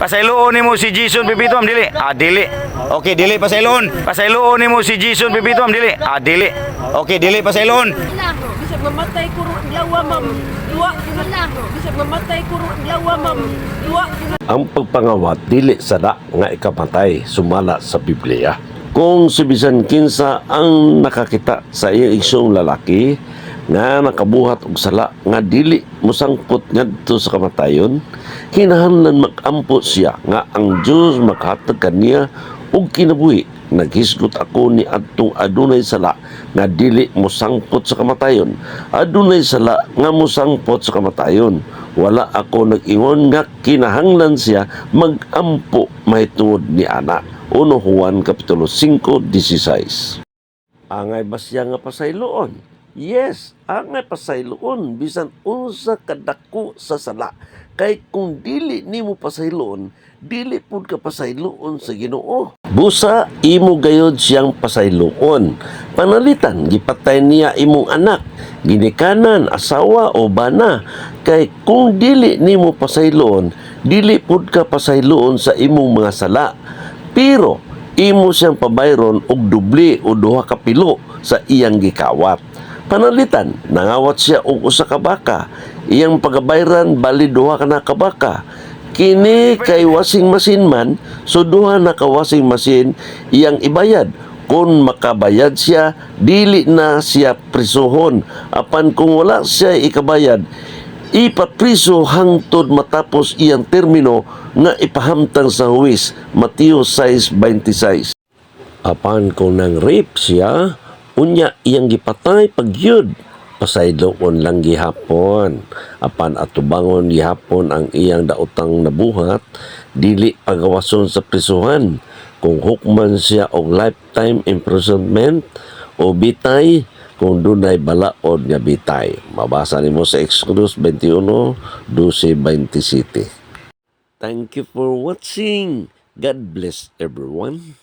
Pasayloon nimo si Jason Pipito am dili. Dili. Okay, dili pasayloon. Pasayloon nimo si Jason Pipito am dili. Dili. Okay, dili pasayloon. Bisag mamatay ko lawa ma'am. Duwa bisag mamatay ko lawa ma'am. Duwa. Ang pagpangawat dili sada nga ikamatay sumala sa Biblia. Kung si bisan kinsa ang nakakita sa iyang igsong lalaki nga nakabuhat og sala nga dili mosangpot ngadto sa kamatayon, kinahanglan magampo siya nga ang Dios maghatag kaniya og kinabuhi. Naghisgot ako ni adtong adunay sala nga dili mosangpot sa kamatayon. Adunay sala nga mosangpot sa kamatayon. Wala ako nag-ingon nga kinahanglan siya magampo mahitungod ni ana. 1 Juan Kapitulo 5:16. Angay ba siya nga pasayloon? Yes, angay pasayloon bisan unsa kadako sa sala. Kay kung dili nimo pasayloon, dili pud ka pasayloon sa Ginoo. Busa imo gayod siyang pasayloon. Panalitan gipatay niya imong anak, ginikanan, asawa o bana. Kay kung dili nimo pasayloon, dili pud ka pasayloon sa imong mga sala. Pero imo siyang pabayron og dubli o duha ka pilo sa iyang gikawat. Panalitan, nangawat siya og usa ka baka. Iyang pagabayran bali duha ka na ka baka. Kini kay washing machine man, so duha na ka washing machine iyang ibayad. Kung makabayad siya, dili na siya prisuhon. Apan kung wala siya ikabayad, ipapriso hangtod matapos iyang termino nga ipahamtang sa huwis. Mateo 6:26. Apan kung nang rape siya, unya iyang gipatay pagyud, pasayloon lang gihapon. Apan atubangon gihapon ang iyang daotang nabuhat, dili pagawason sa prisuhan. Kung hukman siya og lifetime imprisonment o bitay, kung dunay balaod nga bitay. Mabasa nimo sa Exodus 21:12-27. Thank you for watching. God bless everyone.